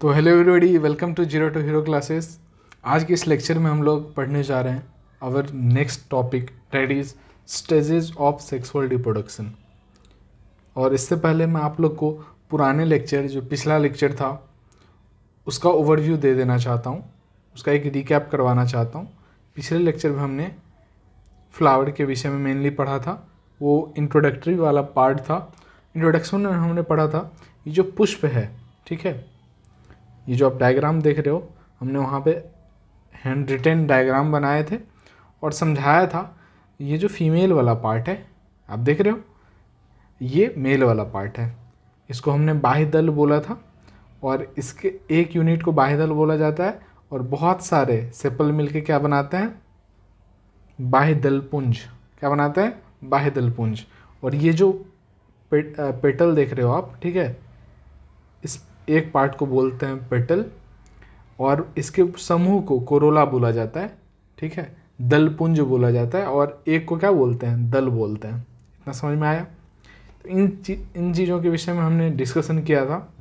तो hello everybody, welcome to zero to hero classes. आज के इस लेक्चर में हम लोग पढ़ने जा रहे हैं our next topic, that is stages of sexual reproduction. और इससे पहले मैं आप लोग को पुराने लेक्चर, जो पिछला लेक्चर था, उसका ओवरव्यू दे देना चाहता हूँ, उसका एक रिकैप करवाना चाहता हूँ। पिछले लेक्चर में हमने फ्लावर के विषय में मेनली पढ़ा था, वो इंट्रोडक्टरी वाला पार्ट था। इंट्रोडक्शन में हमने पढ़ा था ये जो पुष्प है, ठीक है, ये जो आप डायग्राम देख रहे हो, हमने वहाँ पे हैंड रिटेन डायग्राम बनाए थे और समझाया था। ये जो फीमेल वाला पार्ट है, आप देख रहे हो, ये मेल वाला पार्ट है। इसको हमने बाह्य दल बोला था, और इसके एक यूनिट को बाह्य दल बोला जाता है, और बहुत सारे सेपल मिलके क्या बनाते हैं, बाह्य दल पुंज। क्या बनाते हैं? बाह्य दल पुंज। और ये जो पेटल देख रहे हो आप, ठीक है, इस एक पार्ट को बोलते हैं पेटल, और इसके समूह को कोरोला बोला जाता है, ठीक है, दलपुंज बोला जाता है, और एक को क्या बोलते हैं? दल बोलते हैं। इतना समझ में आया? तो इन चीज़ों के विषय में हमने डिस्कशन किया था।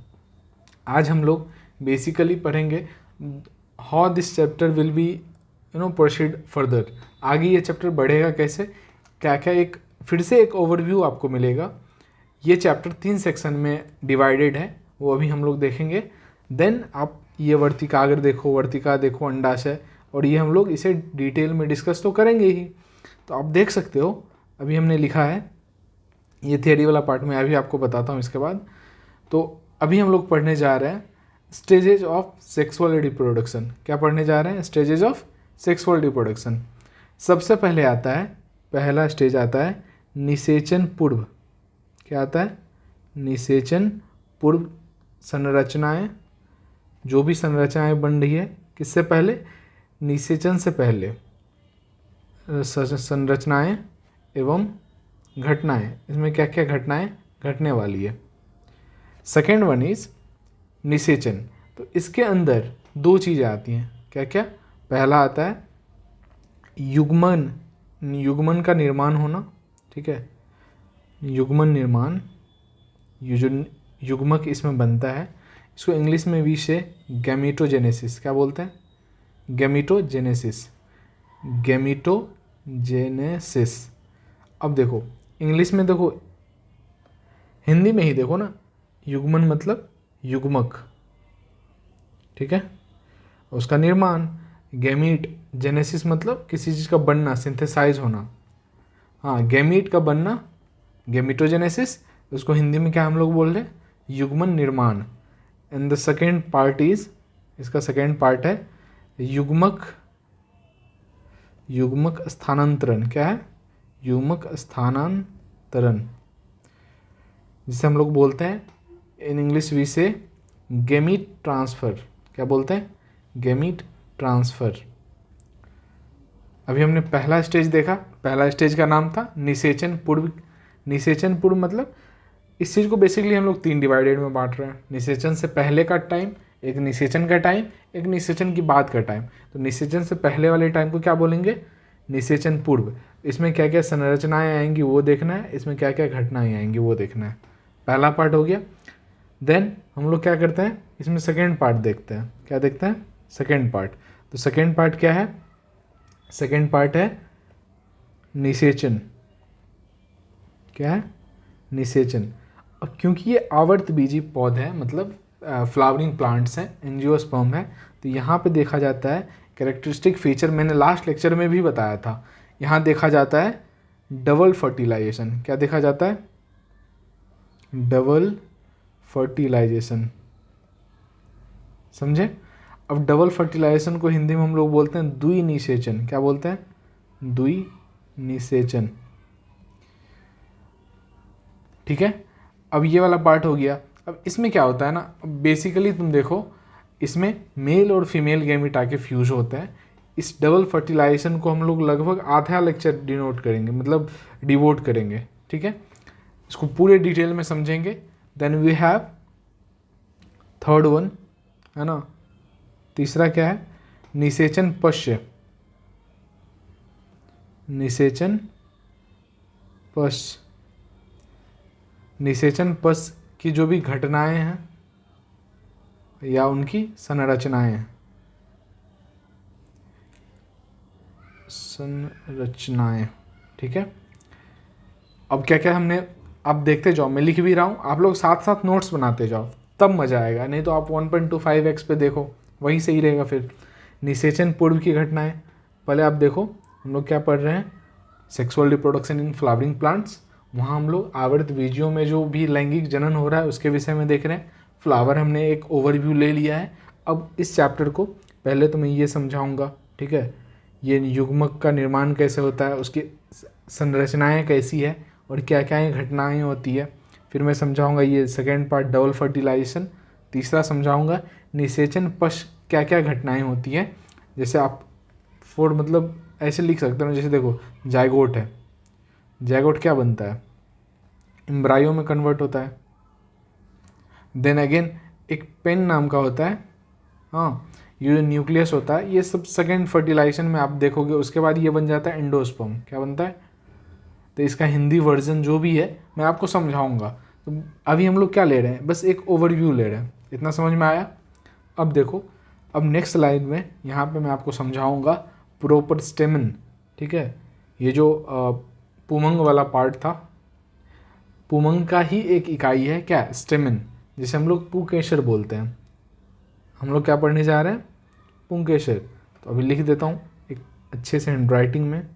आज हम लोग बेसिकली पढ़ेंगे how this chapter will be proceed further. आगे ये चैप्टर बढ़ेगा कैसे, क्या क्या, एक फिर से एक ओवरव्यू आपको मिलेगा। ये चैप्टर 3 सेक्शन में डिवाइडेड है, वो अभी हम लोग देखेंगे। देन आप ये वर्तिकाग्र देखो, वर्तिका देखो, अंडाशय, और ये हम लोग इसे डिटेल में डिस्कस तो करेंगे ही। तो आप देख सकते हो, अभी हमने लिखा है, ये थियरी वाला पार्ट में अभी आपको बताता हूँ इसके बाद। तो अभी हम लोग पढ़ने जा रहे हैं स्टेजेज ऑफ सेक्सुअल रिप्रोडक्शन। क्या पढ़ने जा रहे हैं? Stages of sexual reproduction. सबसे पहले आता है, पहला स्टेज आता है निषेचन पूर्व। क्या आता है? निषेचन पूर्व संरचनाएं। जो भी संरचनाएं बन रही है, किससे पहले? निषेचन से पहले संरचनाएं एवं घटनाएं। इसमें क्या क्या घटनाएं घटने वाली है? सेकेंड वन इज निषेचन। तो इसके अंदर दो चीज़ें आती हैं। क्या क्या? पहला आता है युग्मन, युग्मन का निर्माण होना, ठीक है, युग्मन निर्माण, युग्मक इसमें बनता है। इसको इंग्लिश में भी से गैमीटोजेनेसिस क्या बोलते हैं? गैमीटोजेनेसिस, गैमीटोजेनेसिस। अब देखो इंग्लिश में, देखो हिंदी में ही देखो ना, युग्मन मतलब युग्मक, ठीक है, उसका निर्माण। गैमीट जेनेसिस मतलब किसी चीज़ का बनना, सिंथेसाइज होना। हाँ, गैमीट का बनना, गैमीटोजेनेसिस। उसको हिंदी में क्या हम लोग बोल रहे हैं? युग्मन निर्माण। And the second part is, इसका सेकेंड पार्ट है युग्मक, युग्मक स्थानांतरण। क्या है? युग्मक स्थानांतरण, जिसे हम लोग बोलते हैं इन इंग्लिश वी से गैमीट ट्रांसफर। क्या बोलते हैं? Gamete transfer. अभी हमने पहला स्टेज देखा, पहला स्टेज का नाम था निषेचन पूर्व। निषेचन पूर्व मतलब इस चीज़ को बेसिकली हम लोग 3 डिवाइडेड में बांट रहे हैं। निषेचन से पहले का टाइम, एक निषेचन का टाइम, एक निषेचन की बाद का टाइम। तो निषेचन से पहले वाले टाइम को क्या बोलेंगे? निषेचन पूर्व। इसमें क्या क्या संरचनाएं आएंगी वो देखना है, इसमें क्या क्या घटनाएं आएंगी वो देखना है। पहला पार्ट हो गया। देन हम लोग क्या करते हैं, इसमें सेकेंड पार्ट देखते हैं। क्या देखते हैं? Second part. तो सेकेंड पार्ट क्या है? सेकेंड पार्ट है निषेचन। क्या है? निषेचन। और क्योंकि ये आवर्तबीजी पौधे हैं, मतलब फ्लावरिंग प्लांट्स हैं, एंजियोस्पर्म है, तो यहाँ पे देखा जाता है कैरेक्टरिस्टिक फीचर, मैंने लास्ट लेक्चर में भी बताया था। यहाँ देखा जाता है डबल फर्टिलाइजेशन। क्या देखा जाता है? Double fertilization. समझे? अब डबल फर्टिलाइजेशन को हिंदी में हम लोग बोलते हैं द्विनिषेचन। क्या बोलते हैं? द्विनिषेचन, ठीक है। अब ये वाला पार्ट हो गया। अब इसमें क्या होता है ना, बेसिकली तुम देखो, इसमें मेल और फीमेल गैमीट आके फ्यूज होता है। इस डबल फर्टिलाइजेशन को हम लोग लगभग आधा लेक्चर डिनोट करेंगे, मतलब डिवोट करेंगे, ठीक है, इसको पूरे डिटेल में समझेंगे। Then we have third one, है ना, तीसरा क्या है? निषेचन पश्च। निषेचन पश्च, निषेचन पश्च की जो भी घटनाएं हैं, या उनकी संरचनाएं। संरचनाएं, ठीक है। अब क्या क्या हमने, आप देखते जाओ, मैं लिख भी रहा हूँ, आप लोग साथ साथ नोट्स बनाते जाओ, तब मज़ा आएगा। नहीं तो आप 1.25x पे देखो, वही सही रहेगा। फिर निषेचन पूर्व की घटनाएं, पहले आप देखो हम लोग क्या पढ़ रहे हैं, sexual reproduction in flowering plants. वहाँ हम लोग आवर्त बीजियों में जो भी लैंगिक जनन हो रहा है उसके विषय में देख रहे हैं। फ्लावर हमने एक ओवरव्यू ले लिया है। अब इस चैप्टर को पहले तो मैं ये समझाऊंगा, ठीक है, ये युग्मक का निर्माण कैसे होता है, उसकी संरचनाएं कैसी है और क्या क्या घटनाएं होती है। फिर मैं समझाऊंगा ये सेकेंड पार्ट डबल फर्टिलाइजेशन। तीसरा समझाऊंगा निषेचन पश्च क्या क्या घटनाएं होती हैं। जैसे आप फोर मतलब ऐसे लिख सकते हो, जैसे देखो जायगोट है, जायगोट क्या बनता है, एम्ब्रायो में कन्वर्ट होता है। देन अगेन एक पेन नाम का होता है, हाँ, ये जो न्यूक्लियस होता है, ये सब सेकेंड फर्टिलाइजेशन में आप देखोगे। उसके बाद ये बन जाता है एंडोस्पर्म, क्या बनता है। तो इसका हिंदी वर्जन जो भी है मैं आपको समझाऊंगा। तो अभी हम लोग क्या ले रहे हैं, बस एक ओवरव्यू ले रहे हैं। इतना समझ में आया। अब देखो, अब नेक्स्ट स्लाइड में यहाँ पे मैं आपको समझाऊंगा प्रॉपर स्टेमन, ठीक है। ये जो पुमंग वाला पार्ट था, पुमंग का ही एक इकाई है क्या, स्टेमन, जिसे हम लोग पुंकेसर बोलते हैं। हम लोग क्या पढ़ने जा रहे हैं, पुंकेसर। तो अभी लिख देता हूँ एक अच्छे से हैंडराइटिंग में,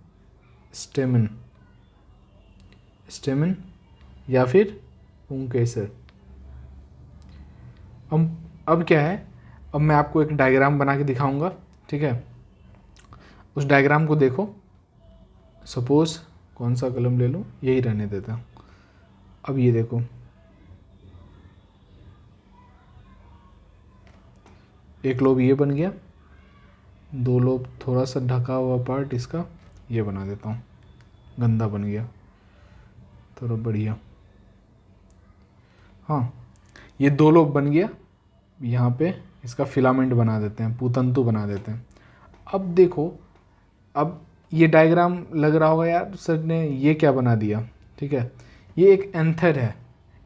स्टेमन, स्टेमन या फिर पुंकेसर। अब क्या है, अब मैं आपको एक डायग्राम बना के दिखाऊंगा, ठीक है। उस डायग्राम को देखो। सपोज कौन सा कलम ले लूँ, यही रहने देता हूँ। अब ये देखो, एक लोब ये बन गया, दो लोब थोड़ा सा ढका हुआ पार्ट इसका ये बना देता हूँ, गंदा बन गया थोड़ा बढ़िया। हाँ, ये दो लोब बन गया, यहाँ पे इसका फिलामेंट बना देते हैं, पूतंतु बना देते हैं। अब देखो, अब ये डायग्राम लग रहा होगा यार सर ने ये क्या बना दिया, ठीक है। ये एक एंथर है।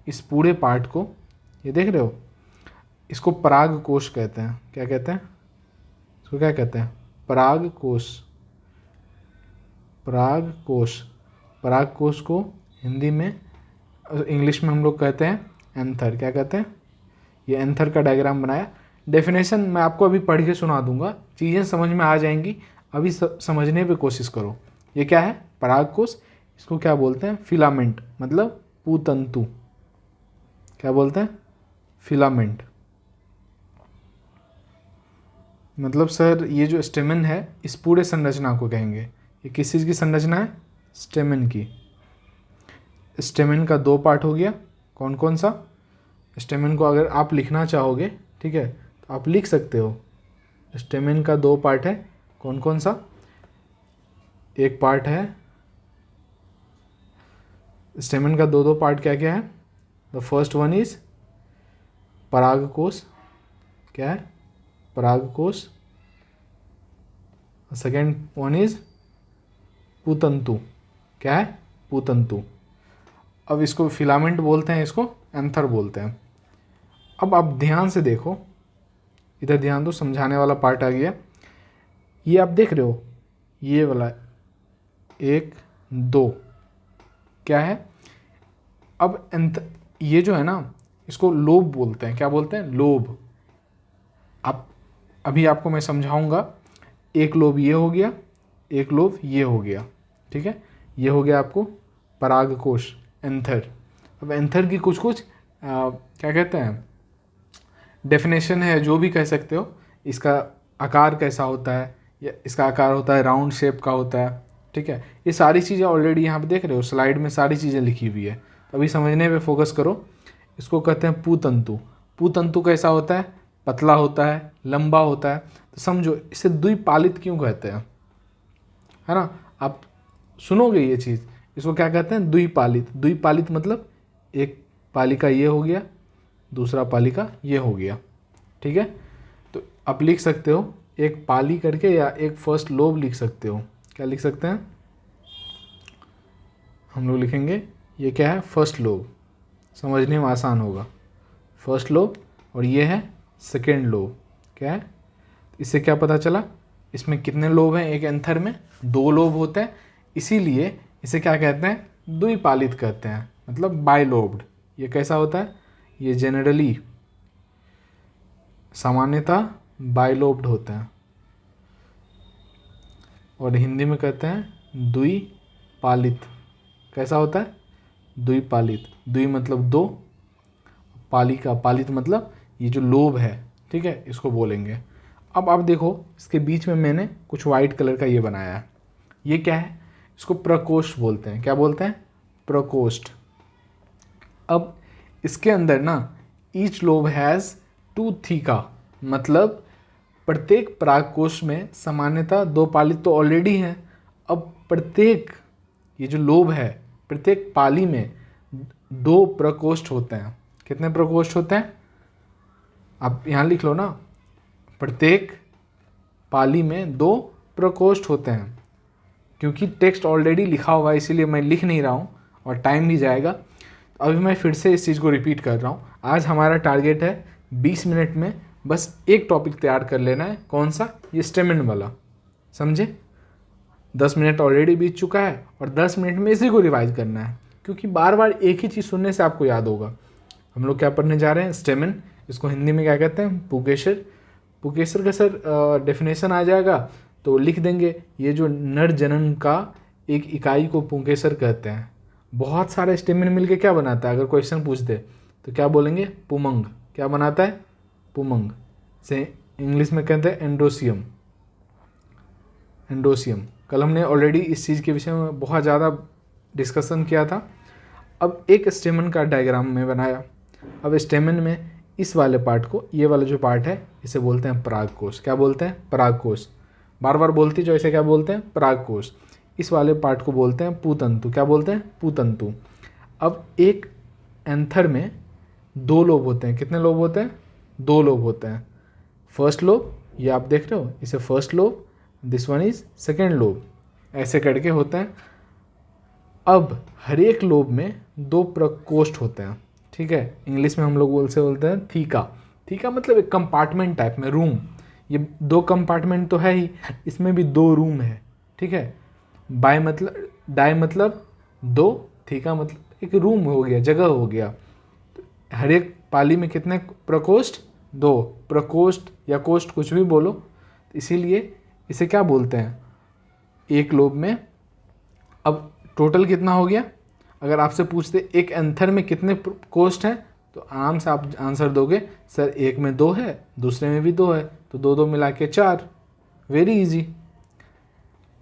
इस पूरे पार्ट को, ये देख रहे हो, इसको पराग कोश कहते हैं। क्या कहते हैं इसको, क्या कहते हैं, पराग कोश। पराग कोश, पराग कोश को हिंदी में, इंग्लिश में हम लोग कहते हैं एंथर। क्या कहते हैं, ये एंथर का डायग्राम बनाया। डेफिनेशन मैं आपको अभी पढ़ के सुना दूंगा, चीज़ें समझ में आ जाएंगी। अभी समझने पे कोशिश करो। ये क्या है, परागकोश। इसको क्या बोलते हैं, फिलामेंट, मतलब पूतंतु। क्या बोलते हैं, फिलामेंट। मतलब सर ये जो स्टेमन है, इस पूरे संरचना को कहेंगे। ये किस चीज़ की संरचना है, स्टेमन की। स्टेमन का दो पार्ट हो गया, कौन कौन सा। स्टेमन को अगर आप लिखना चाहोगे, ठीक है, तो आप लिख सकते हो। स्टेमन का दो पार्ट है, कौन कौन सा। एक पार्ट है, स्टेमन का दो पार्ट क्या क्या है। द फर्स्ट वन इज परागकोश। क्या है, परागकोश। सेकेंड वन इज पूतंतु। क्या है, पूतंतु। अब इसको फिलामेंट बोलते हैं, इसको एंथर बोलते हैं। अब आप ध्यान से देखो, इधर ध्यान दो, समझाने वाला पार्ट आ गया। ये आप देख रहे हो, ये वाला एक दो क्या है। अब ये जो है ना, इसको लोब बोलते हैं। क्या बोलते हैं, लोब। अब अभी आपको मैं समझाऊंगा। एक लोब ये हो गया, एक लोब ये हो गया, ठीक है। ये हो गया आपको परागकोश, एंथर। अब एंथर की कुछ कुछ क्या कहते हैं, डेफिनेशन है, जो भी कह सकते हो। इसका आकार कैसा होता है, या इसका आकार होता है राउंड शेप का होता है, ठीक है। ये सारी चीज़ें ऑलरेडी यहाँ पे देख रहे हो, स्लाइड में सारी चीज़ें लिखी हुई है। अभी समझने पे फोकस करो। इसको कहते हैं पूतंतु। पूतंतु कैसा होता है, पतला होता है, लंबा होता है। तो समझो इसे द्विपालित क्यों कहते हैं, है ना। आप सुनोगे ये चीज़, इसको क्या कहते हैं, द्विपालित। द्विपालित मतलब एक पालिका ये हो गया, दूसरा पालिका ये हो गया, ठीक है। तो आप लिख सकते हो एक पाली करके, या एक फर्स्ट लोब लिख सकते हो। क्या लिख सकते हैं, हम लोग लिखेंगे ये क्या है, फर्स्ट लोब। समझने में आसान होगा, फर्स्ट लोब। और ये है सेकेंड लोब। क्या है? इससे क्या पता चला? इसमें कितने लोब हैं? एक एंथर में 2 लोब होते हैं, इसीलिए इसे क्या कहते हैं? द्विपालित कहते हैं, मतलब बाइलोब्ड। ये कैसा होता है? ये जनरली सामान्यतः बाइलोब्ड होते हैं, और हिंदी में कहते हैं द्विपालित। कैसा होता है? द्विपालित। द्वि मतलब 2, पालिका, पालित मतलब ये जो लोब है, ठीक है, इसको बोलेंगे। अब आप देखो, इसके बीच में मैंने कुछ वाइट कलर का ये बनाया है। ये क्या है? इसको प्रकोष्ठ बोलते हैं। क्या बोलते हैं? प्रकोष्ठ। अब इसके अंदर ना ईच लोब हैज़ 2 थीका, मतलब प्रत्येक परागकोश में सामान्यतः 2 पाली तो ऑलरेडी हैं। अब प्रत्येक ये जो लोब है, प्रत्येक पाली में 2 प्रकोष्ठ होते हैं। कितने प्रकोष्ठ होते हैं? आप यहाँ लिख लो ना, प्रत्येक पाली में 2 प्रकोष्ठ होते हैं। क्योंकि टेक्स्ट ऑलरेडी लिखा हुआ है इसीलिए मैं लिख नहीं रहा हूँ और टाइम भी जाएगा। अभी मैं फिर से इस चीज़ को रिपीट कर रहा हूँ। आज हमारा टारगेट है 20 मिनट में बस एक टॉपिक तैयार कर लेना है। कौन सा? ये स्टेमन वाला। समझे? 10 मिनट ऑलरेडी बीत चुका है और 10 मिनट में इसी को रिवाइज करना है, क्योंकि बार बार एक ही चीज़ सुनने से आपको याद होगा। हम लोग क्या पढ़ने जा रहे हैं? स्टेमन। इसको हिंदी में क्या कहते हैं? पुंकेसर। पुंकेसर का सर डेफिनेशन आ जाएगा तो लिख देंगे, ये जो नर जनन का एक इकाई को पुंकेसर कहते हैं। बहुत सारे स्टेमन मिलके क्या बनाता है? अगर क्वेश्चन पूछ दे तो क्या बोलेंगे? पुमंग। क्या बनाता है? पुमंग। से इंग्लिश में कहते हैं एंडोसियम। एंडोसियम। कल हमने ऑलरेडी इस चीज़ के विषय में बहुत ज़्यादा डिस्कशन किया था। अब एक स्टेमन का डायग्राम में बनाया। अब स्टेमन में इस वाले पार्ट को, ये वाला जो पार्ट है, इसे बोलते हैं परागकोश। क्या बोलते हैं? परागकोश। बार बार बोलती जो इसे क्या बोलते हैं? परागकोश। इस वाले पार्ट को बोलते हैं पूतंतु। क्या बोलते हैं? पूतंतु। अब एक एंथर में 2 लोब होते हैं। कितने लोब होते हैं? 2 लोब होते हैं। फर्स्ट लोब, ये आप देख रहे हो, इसे first lobe, this one is second lobe, ऐसे करके होते हैं। अब हर एक लोब में 2 प्रकोष्ठ होते हैं, ठीक है। इंग्लिश में हम लोग बोलते हैं थीका। थीका मतलब एक कंपार्टमेंट टाइप में, रूम। ये 2 कंपार्टमेंट तो है ही, इसमें भी 2 रूम है, ठीक है। डाई मतलब 2, थीका मतलब एक रूम हो गया, जगह हो गया। हर एक पाली में कितने प्रकोष्ठ? 2 प्रकोष्ठ या कोष्ठ, कुछ भी बोलो। इसीलिए इसे क्या बोलते हैं? एक लोब में। अब टोटल कितना हो गया? अगर आपसे पूछते एक एंथर में कितने कोष्ठ हैं, तो आराम से आप आंसर दोगे, सर एक में 2 है, दूसरे में भी 2 है, तो 2 मिला के 4। Very easy.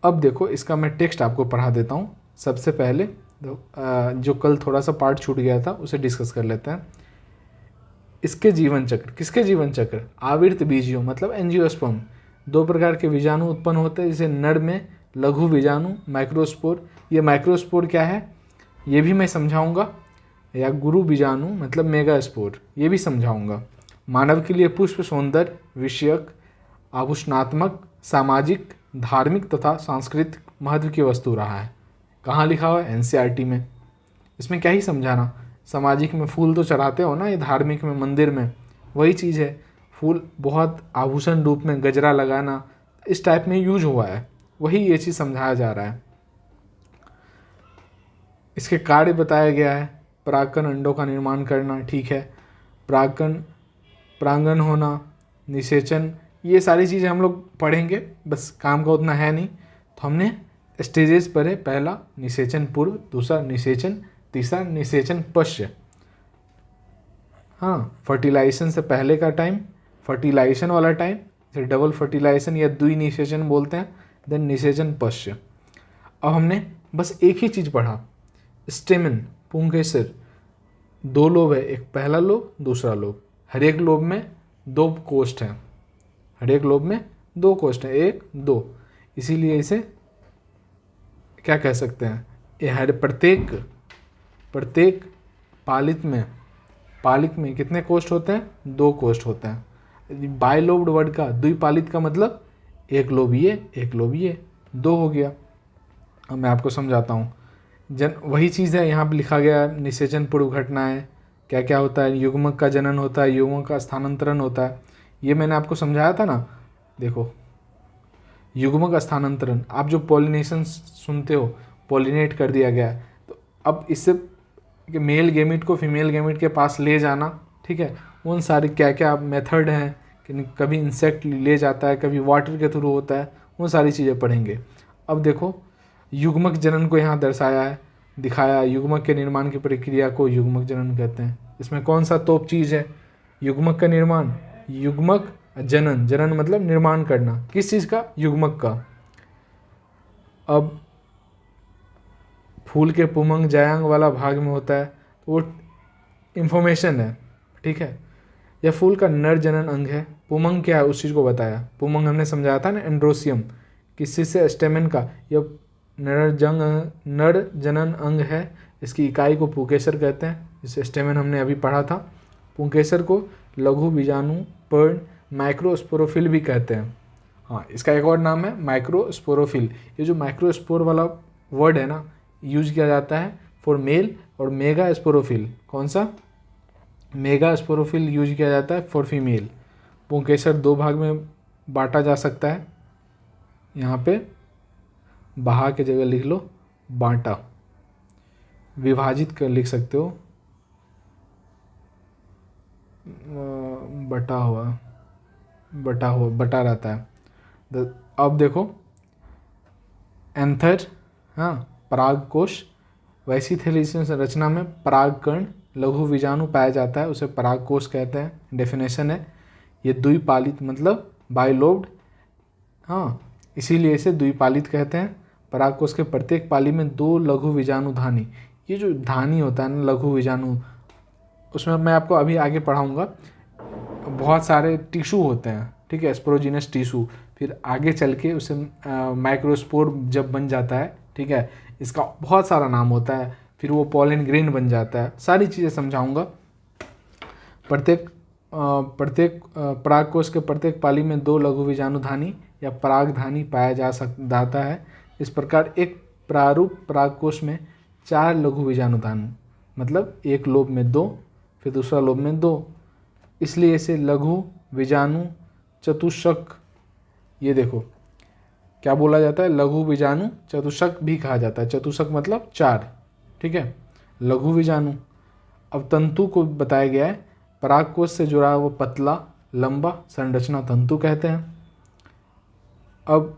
अब देखो, इसका मैं टेक्स्ट आपको पढ़ा देता हूँ। सबसे पहले जो कल थोड़ा सा पार्ट छूट गया था उसे डिस्कस कर लेते हैं। इसके जीवन चक्र। किसके जीवन चक्र? आवर्त बीजियों मतलब एंजियोस्पर्म। 2 प्रकार के बीजाणु उत्पन्न होते हैं, जैसे नर में लघु बीजाणु, माइक्रोस्पोर। ये माइक्रोस्पोर क्या है ये भी मैं समझाऊंगा, या गुरु बीजाणु मतलब मेगास्पोर, ये भी समझाऊंगा। मानव के लिए पुष्प सौंदर्य विषयक, आभूषणात्मक, सामाजिक, धार्मिक तथा सांस्कृतिक महत्व की वस्तु रहा है। कहाँ लिखा हुआ है? एनसीईआरटी में। इसमें क्या ही समझाना, सामाजिक में फूल तो चढ़ाते हो ना, ये धार्मिक में मंदिर में वही चीज़ है। फूल बहुत आभूषण रूप में, गजरा लगाना, इस टाइप में यूज हुआ है, वही ये चीज़ समझाया जा रहा है। इसके कार्य बताया गया है। परागकण अंडों का निर्माण करना, ठीक है। परागण होना, निषेचन, ये सारी चीज़ें हम लोग पढ़ेंगे, बस काम का उतना है नहीं। तो हमने स्टेजेस पढ़े, पहला निषेचन पूर्व, दूसरा निषेचन, तीसरा निषेचन पश्चात। हाँ, फर्टिलाइजेशन से पहले का टाइम, फर्टिलाइजेशन वाला टाइम, जैसे डबल फर्टिलाइजेशन या द्विनिषेचन बोलते हैं, देन निषेचन पश्चात। अब हमने बस एक ही चीज़ पढ़ा, स्टेमन, पुंकेसर। 2 लोब है, एक पहला लोब, दूसरा लोब। हर एक लोब में 2 कोष्ठ हैं, हर एक लोब में 2 कोष्ठ हैं, 1 2। इसीलिए इसे क्या कह सकते हैं? ये हर प्रत्येक पालित में कितने कोष्ठ होते हैं? 2 कोष्ठ होते हैं। बाइलोब्ड वर्ड का द्विपालित का मतलब एक लोब ये, एक लोब ये, 2 हो गया। अब मैं आपको समझाता हूँ। वही चीज़ है, यहाँ पे लिखा गया निषेचन पूर्व घटनाएं, क्या क्या होता है, युग्मक का जनन होता है, युग्मक का स्थानांतरण होता है, ये मैंने आपको समझाया था ना। देखो युग्मक स्थानांतरण, आप जो पॉलिनेशन सुनते हो, पॉलिनेट कर दिया गया, तो अब इससे कि मेल गेमिट को फीमेल गेमिट के पास ले जाना, ठीक है, उन सारी क्या क्या मेथड हैं, कि कभी इंसेक्ट ले जाता है, कभी वाटर के थ्रू होता है, वो सारी चीज़ें पढ़ेंगे। अब देखो युग्मक जनन को यहाँ दर्शाया है, दिखाया, युग्मक के निर्माण की प्रक्रिया को युग्मक जनन कहते हैं। इसमें कौन सा तोप चीज़ है, युग्मक का निर्माण, युग्मक जनन, जनन मतलब निर्माण करना, किस चीज़ का, युग्मक का। अब फूल के पुमंग जायांग वाला भाग में होता है, तो वो इन्फॉर्मेशन है, ठीक है। यह फूल का नर जनन अंग है। पुमंग क्या है उस चीज़ को बताया, पुमंग हमने समझाया था ना, एंड्रोसियम, किसी से स्टेमेन का, यह नर जनन अंग है। इसकी इकाई को पुंकेसर कहते हैं, जिसे स्टेमेन हमने अभी पढ़ा था। पुंकेसर को लघु बीजाणु पर्ण माइक्रोस्पोरोफिल भी कहते हैं। हाँ, इसका एक और नाम है माइक्रोस्पोरोफिल। ये जो माइक्रोस्पोर वाला वर्ड है ना, यूज किया जाता है फॉर मेल, और मेगा स्पोरोफिल, कौन सा, मेगा स्पोरोफिल यूज किया जाता है फॉर फीमेल। पुंकेसर दो भाग में बांटा जा सकता है, यहाँ पे बहा के जगह लिख लो बांटा, विभाजित कर लिख सकते हो, बटा हुआ बटा रहता है। अब देखो एंथर, हाँ, परागकोश, वैसी थैलीसियन संरचना में परागकण लघु बीजाणु पाया जाता है, उसे परागकोश कहते हैं। डेफिनेशन है, ये द्विपालित मतलब बाइलोब्ड, हाँ, इसीलिए इसे द्विपालित कहते हैं। परागकोश के प्रत्येक पाली में 2 लघु बीजाणु धानी, ये जो धानी होता है ना लघु बीजाणु, उसमें मैं आपको अभी आगे पढ़ाऊँगा, बहुत सारे टिश्यू होते हैं, ठीक है, स्पोरोजिनस टिश्यू, फिर आगे चल के उसे माइक्रोस्पोर जब बन जाता है, ठीक है, इसका बहुत सारा नाम होता है, फिर वो पॉलन ग्रेन बन जाता है, सारी चीज़ें समझाऊंगा। प्रत्येक परागकोश के प्रत्येक पाली में 2 लघु बीजाणुधानी या परागधानी पाया जाता है। इस प्रकार एक प्रारूप परागकोश में 4 लघु बीजाणुधानी, मतलब एक लोब में 2, फिर दूसरा लोब में 2, इसलिए इसे लघु बीजाणु चतुष्क, ये देखो क्या बोला जाता है, लघु बीजाणु चतुष्क भी कहा जाता है। चतुष्क मतलब 4, ठीक है, लघु बीजाणु। अब तंतु को बताया गया है, परागकोश से जुड़ा हुआ पतला लंबा संरचना तंतु कहते हैं। अब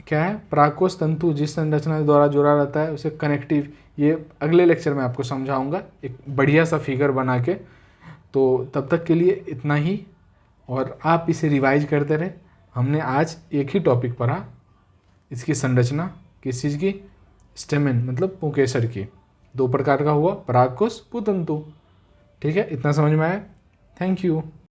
क्या है, परागकोश तंतु जिस संरचना के द्वारा जुड़ा रहता है उसे कनेक्टिव, ये अगले लेक्चर में आपको समझाऊंगा एक बढ़िया सा फिगर बना के। तो तब तक के लिए इतना ही, और आप इसे रिवाइज करते रहे। हमने आज एक ही टॉपिक पढ़ा, इसकी संरचना, किस चीज़ की, स्टेमेन मतलब पुंकेसर की। 2 प्रकार का हुआ, परागकोश, पुतंतु, ठीक है, इतना समझ में आया। Thank you.